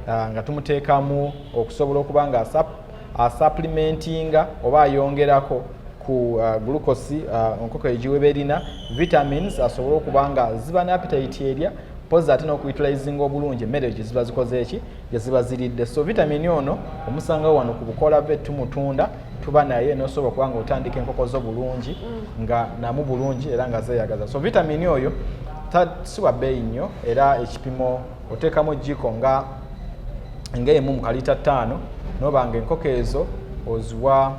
nga tumuteekamu okusobola okuba nga supplementinga oba ayongerako ku glucose enkoko egiweba erina vitamins asobole okuba nga ziba ne appetite erya poza ate n'okuyitirizinga obulungi emmere gye ziba zikoze eki gye ziba ziridde. So vitamini ono omusangawo wano ku bukola bwe tumutunda tuba naye n'osobola okuba nga otandika enkoko zo bulungi nga namu bulungi era nga zeeyagaza. So vitamini oyo si wa bbeeyi nnyo era ekipimo oteekamu jjiko ng'emu mu kalita 5 n'oba nga enkoko ezo oziwa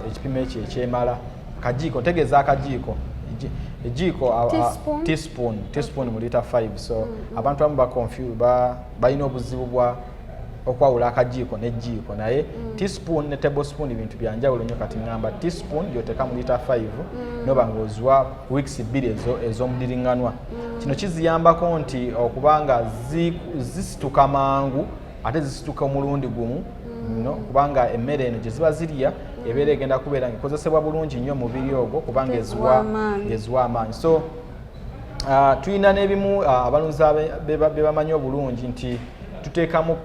ekipimo ekyo ekyemala kajiiko ntegeeza akajiiko ejiiko teaspoon mu lita 5. So abantu abamu balina obuzibu bwa okwawula akajiiko n'ejjiiko naye teaspoon ne tablespoon bintu byanjawulo nnyo. Kati ngamba teaspoon gy'oteeka mu lita 5 n'oba ng'oziwa weeks 2 ez'omuddiringanwa. Kino kiziyambako nti okubanga zisituka mangu ate zisituka omulundi gumu kubanga emmere eno gye ziba zirya ebeera egenda kubeera ng'ekozesebwa bulungi nnyo mubiri ogwo kubanga eziwa amaanyi. So tulina n'ebimu abalunzi be bamanyi obulungi nti tuteekamu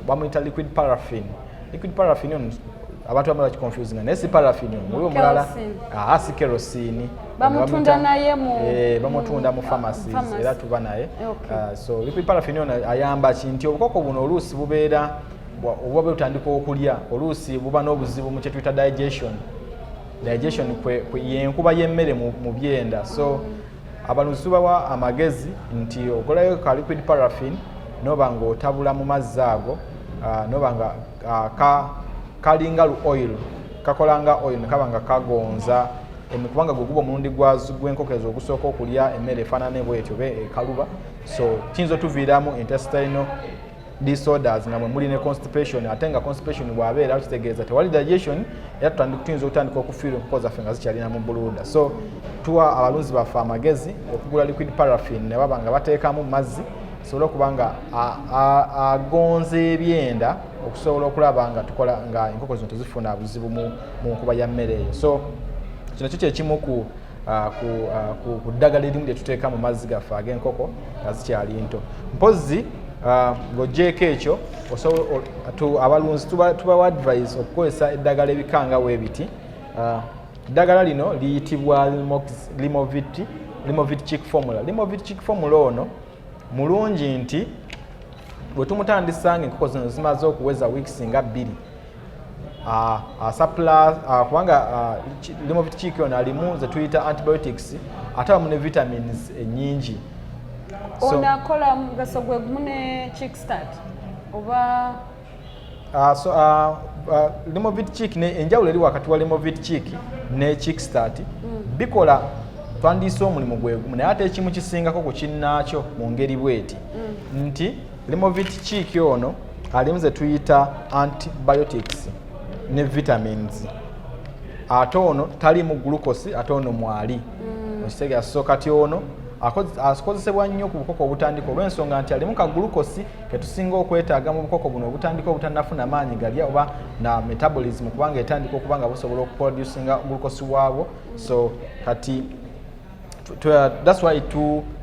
bamuyita liquid paraffin. Liquid paraffin ono abantu abamu bakiconfusinga naye si paraffin omuli omulala si kerosene bamutunda mu pharmacies era tuba naye. So liquid paraffin ono ayamba ki nti obukoko buno oluusi bubeera oba butandika okulya oluusi buba n'obuzibu mu kyetuyita digestion yenkuba y'emmere mu byenda. So abalunzi tubawa amagezi nti okolayo ka liquid paraffin noba ng'otabula mu mazzi ago noba nga kalinga lu oil kakola nga oil nekaba nga kagonza kubanga guguba omulundi gw'enkoko ezo ogusooka okulya emmere efaanana bwetyo oba ekaluba. So kiyinza otuviiramu intestinal disorders nga muli ne constipation ate nga constipation bw'abeera kitegeeza tewali digestion era tuyinza okutandika okufiirwa enkoko zaffe nga zikyalina mu brooder. So tuwa abalunzi baffe amagezi okugula liquid paraffin ne baba nga bateekamu mazzi sobola okuba nga agonza ebyenda okusobola okulaba nga tukola nga enkoko zino tezifuna buzibu mu nkuba ya mmere eyo. So kino kyo kyekimu ku ddagala erimu lye tuteeka mu mazzi gaffe ag'enkoko nga zikyali nto. Mpozi ng'oggyeko ekyo abalunzi tubawa advice okukozesa eddagala ebikanga weebiti. Eddagala lino liyitibwa Limovit Chick Formula. Limovit Chick Formula ono mulungi nti bwe tumutandisa ng'enkoko zino zimaze okuweza weeks nga 2 kubanga Limovit Chick ono alimu ze tuyita antibiotics ate awamu ne vitamins ennyingi. Onakola mugaso gwe gumu ne Chick Start oba Limovit Chick ne enjawulo eri wakati wa Limovit Chick ne Chick Start bikola twandiise omulimu gwe gumu naye ate ekimu kisingako ku kinnaakyo mu ngeri bweti nti Limovit Chick ono alimu ze tuyita antibiotics ne vitamins ate ono talimu glucose ate ono mwali ekitegeeza so kati ono akozesebwa nnyo ku bukoko obutandika olw'ensonga nti alimu ka glucose ketusinga okwetaaga mu bukoko buno obutandika obutannafuna maanyi galya oba na metabolism kubanga etandika okuba nga busobola okuproducinga glucose waabwo. So kati that's why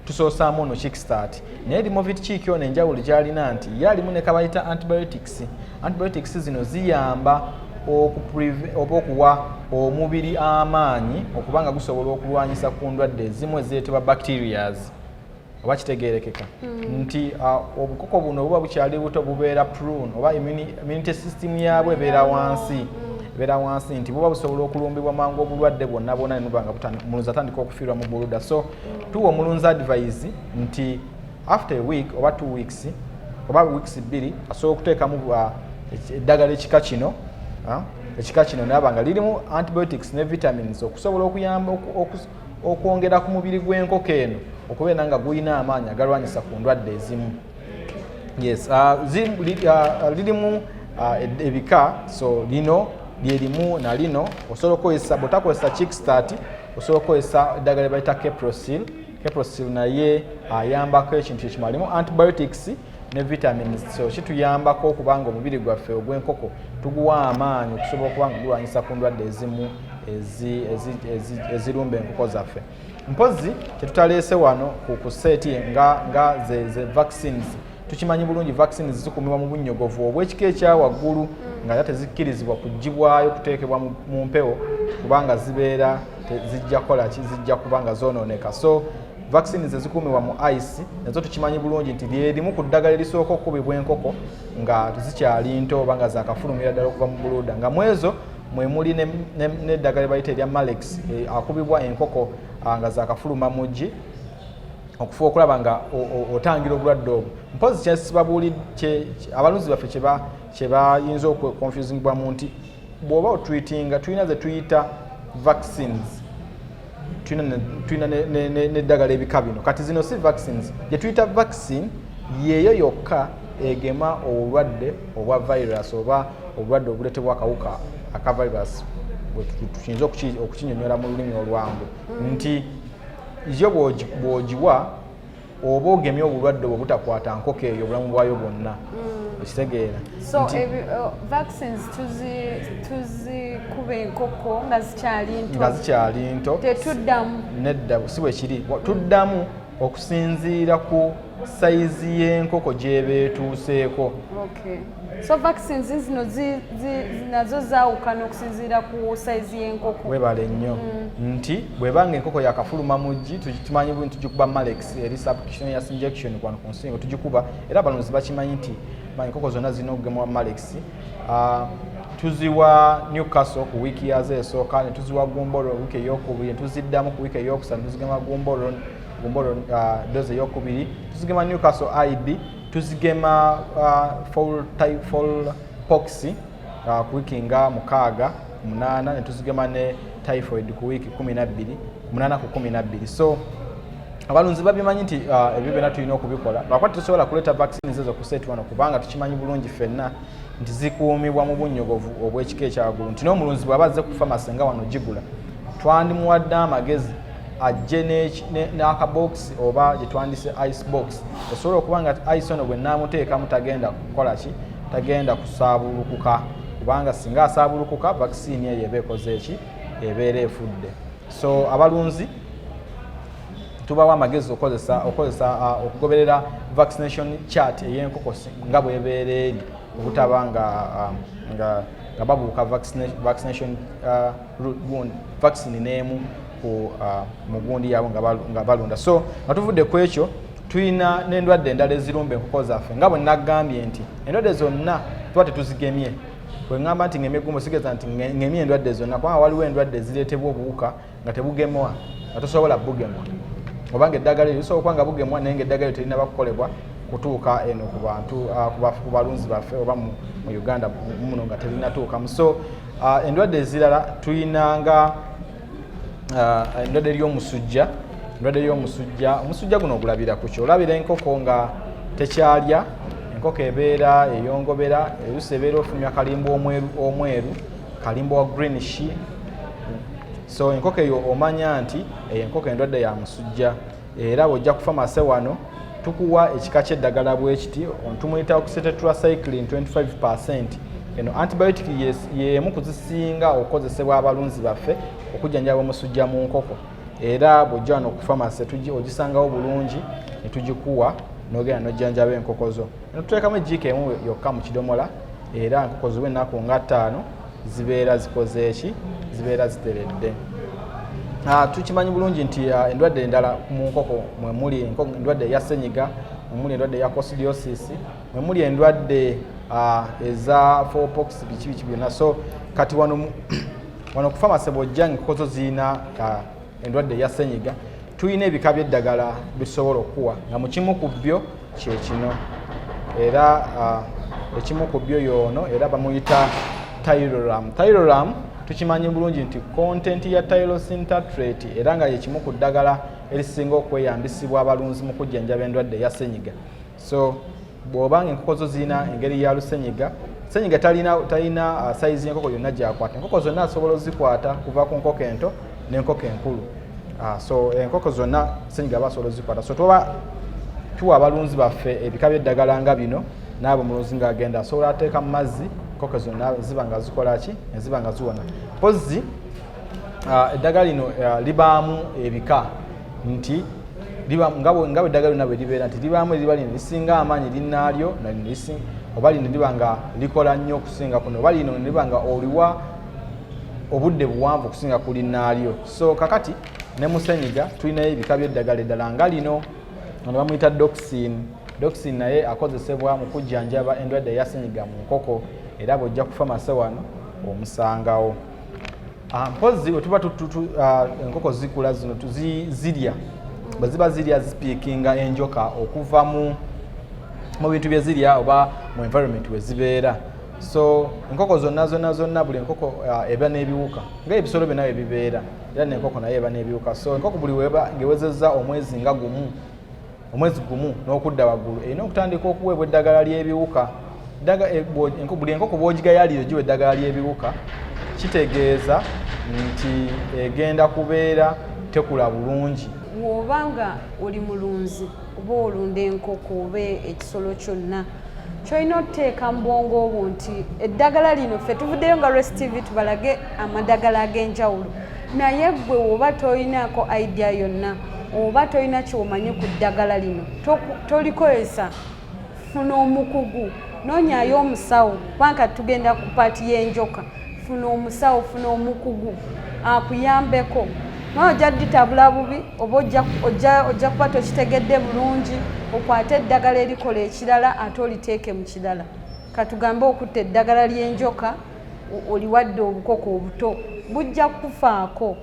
tusoosaamu ono Chick Start. Naye Limovit Chick ono enjawulo gy'alina nti ye alimu ne kabayita antibiotics. Antibiotics zino ziyamba oba okuwa omubiri amaanyi okuba nga gusobola okulwanyisa ku ndwadde ezimu eziyitibwa bacterias oba kitegeerekeka nti obukoko buno buba bukyali buto bubeera prune oba immunity system yaabwe ebeera wansi nti buba busobola okulumbibwa mangu obulwadde bwonna bwonna ne buba nga omulunzi atandika okufiirwa mu buluda. So tuwa omulunzi advice nti after a week oba 2 weeks oba weeks 2 asobola okuteekamu eddagala ekika kino naba nga lirimu antibiotics ne vitamins okusobola okuyamba okwongera ku mubiri gw'enkoko eno okubeera nga gulina amaanyi agalwanyisa ku ndwadde ezimu. Yes, lirimu ebika, so lino lyerimu na lino osobola okukozesa bw'otakozesa Chick Start osobola okukozesa eddagala bayita Keprosil. Keprosil naye ayambako ekintu ekimu alimu antibiotics ne vitamins, so kituyambako okubanga omubiri gwaffe ogw'enkoko tuguwa amaanyi okusobola okuba nga gulwanyisa ku ndwadde ezimu ezirumba enkoko zaffe. Mpozi tetutaleese wano ku seti nga ze vaccines. Tukimanyi bulungi vaccines zikuumibwa mu bunnyogovu obw'ekika ekya waggulu nga ate tezikkirizibwa kuggibwayo kuteekebwa mu mpewo kubanga zibeera zijja kukola ki zijja kuba nga zoonooneka. So vaccines ezikuumibwa mu ice nazo tukimanyi bulungi nti lyerimu ku ddagala erisooka okukubibwa enkoko nga zikyali nto oba nga zaakafulumira ddala okuva mu buluda nga mu ezo mwe muli n'eddagala bayita erya Malex akubibwa enkoko nga zaakafuluma muggi okufuba okulaba nga otangira obulwadde obwo. Mpozi abalunzi baffe kye bayinza okukonfusingibwamu nti bw'oba otweetinga tulina ze tuyita vaccines tulina n'eddagala ebika bino. Kati zino si vaccines, gye tuyita vaccine yeeyo yokka egema obulwadde obwa virus oba obulwadde obuleetebwa akawuka aka virus tuyinza okukinyonnyola mu lulimi olwangu nti yo bw'ogiwa oba ogemye obulwadde obwo butakwata nkoko eyo obulamu bwayo bwonna okitegeera. So vaccines tuzikuba enkoko nga zikyali nto tetuddamu nedda si bwe kiri tuddamu okusinziira ku sayizi y'enkoko gy'eba etuuseeko. Okay. So vaccines zino nazo zaawukana okusinziira ku sayizi y'enkoko. Webale nnyo nti bw'ebanga enkoko yakafuluma muggi tukimanyi bulungi tugikuba Malex eri subcutaneous injection kwano ku nsingo tugikuba era abalunzi bakimanyi nti enkoko zonna zirina okugemwa Malex. Tuziwa Newcastle ku wiiki yazo esooka ne tuziwa Gumboro wiiki ey'okubiri ne tuziddamu ku wiiki ey'okusatu tuzigema Gumboro doze ey'okubiri tuzigema Newcastle IB tuzigema full pox ku wiiki nga 6-8 ne tuzigema ne typhoid ku wiiki 8 ku 12. So abalunzi babimanyi nti ebyo byonna tulina okubikola lwakuba tusobola kuleeta vaccines ezo ku seti wano kubanga tukimanyi bulungi ffenna nti zikuumibwa mu bunnyogovu obw'ekika ekyawaggulu nti n'omulunzi bw'aba azze ku famasi nga wano gigula twandimuwadde amagezi ajje n'akabox oba gye twandise ice box osobola okuba nga ice ono bwe nnaamuteekamu tagenda kukola ki tagenda kusaabulukuka kubanga singa asaabulukuka vaccine eyo eba ekoze eki ebeera efudde. So abalunzi tubawa amagezi okugoberera vaccination chart ey'enkoko nga bw'ebeera eri obutaba nga babuuka vaccination vaccine n'emu ku mugundi yaabwe nga balunda. So nga tuvudde ku ekyo tulina n'endwadde endala ezirumba enkoko zaffe nga bwe nagambye nti endwadde zonna tuba tetuzigemye. Bwe ngamba nti ngemye gumbo sigeza nti ngemye endwadde zonna, kubanga waliwo endwadde ezireetebwa obuwuka nga tebugemwa nga tosobola bugemwa, obanga eddagala eryo lisobola okuba nga bugemwa naye ng'eddagala eryo terina bakukolebwa kutuuka eno ku bantu ku balunzi baffe oba mu Uganda muno nga terinatuukamu. So endwadde ezirala tulina nga endwadde ery'omusujja. Endwadde ery'omusujja, omusujja guno ogulabira ku kyo, olabira enkoko nga tekyalya, enkoko ebeera eyongobera, oluusi ebeera ofumya kalimbo omweru, kalimbo wa greenish. So enkoko eyo omanya nti enkoko endwadde ya musujja, era bw'ojja ku famasi wano tukuwa ekika ky'eddagala bwe kiti, tumuyita oxytetracycline 25%. Eno antibiotic y'emu kuzisinga okukozesebwa abalunzi baffe okujjanjaba omusujja mu nkoko, era bw'ojja wano ku famasi ogisangawo bulungi ne tugikuwa n'ogenda n'ojjanjaba enkoko zo. Eno tuteekamu ejiika emu yokka mu kidomola, era enkoko ziwe ennaku nga 5 zibeera zikoze eki, zibeera ziteredde. Tukimanyi bulungi nti endwadde endala mu nkoko mwe muli endwadde ya senyiga, mwe muli endwadde ya coccidiosis, mwe muli endwadde eza fowlpox, biki byonna. So kati wano ku famasi bw'ojja enkoko zo zirina endwadde ya senyiga, tulina ebika by'eddagala bisobola okuwa nga mu kimu ku byo kye kino, era ekimu ku byo yoono era bamuyita Tyloram. Tyloram tukimanyi bulungi nti content ya tylosin tartrate era nga yekimu ku ddagala erisinga okweyambisibwa abalunzi mu kujjanjaba endwadde ya senyiga. So bw'obanga enkoko zo zirina engeri ya lusenyiga, senyiga talina sayizi y'enkoko yonna gy'akwata. Enkoko zonna asobola ozikwata kuva ku nkoko ento n'enkoko enkulu. So enkoko zonna senyiga aba asobola ozikwata. So tuwa abalunzi baffe ebika by'eddagala nga bino, n'abo omulunzi ng'agenda asobola ateeka mu mazzi, enkoko zonna ziba nga zikola ki? Ziba nga ziwona. Pozzi eddagala lino libaamu ebika nti nga bwe eddagala lyonna bwe libeera nti libaamu eriba lino lisinga amaanyi linnaalyo, oba lino liba nga likola nnyo okusinga kuno, oba lino liba nga oliwa obudde buwanvu okusinga ku linnaalyo. So kakati ne mu senyiga tulinayo ebika by'eddagala eddala nga lino, ono bamuyita doxin. Doxin naye akozesebwa mu kujjanjaba endwadde ya senyiga mu nkoko, era bw'ojja ku famasi wano omusangawo. Mpozzi bwe tuba enkoko zikula zino zirya, bwe ziba zirya zipiikinga enjoka okuva mu bintu bye zirya oba mu environment we zibeera. So enkoko zonna buli enkoko eba n'ebiwuka ng'ebisolo byonna bye bibeera, era n'enkoko naye eba n'ebiwuka. So enkoko buli ng'ewezezza omwezi gumu n'okudda waggulu erina okutandika okuweebwa eddagala ly'ebiwuka. Buli enkoko bw'ogigayaalira ogiwa eddagala ly'ebiwuka, kitegeeza nti egenda kubeera tekula bulungi. Bw'obanga oli mulunzi oba olunda enkoko oba ekisolo kyonna, kyolina okuteeka mu bwongo obwo nti eddagala lino ffe tuvuddeyo nga Rest TV tubalage amadagala ag'enjawulo, naye ggwe oba tolinaako idea yonna oba tolina kyomanyi ku ddagala lino tolikozesa, funa omukugu, noonyaayo omusawo, kubanga tugenda ku paati y'enjoka. Funa omusawo, funa omukugu akuyambeko. N'ojja ditabula bubi oba ojja kuba tokitegedde bulungi, okwate eddagala erikola ekirala ate oliteeke mu kirala. Katugambe okutta eddagala ly'enjoka oliwadde obukoko obuto, bujja kufaako.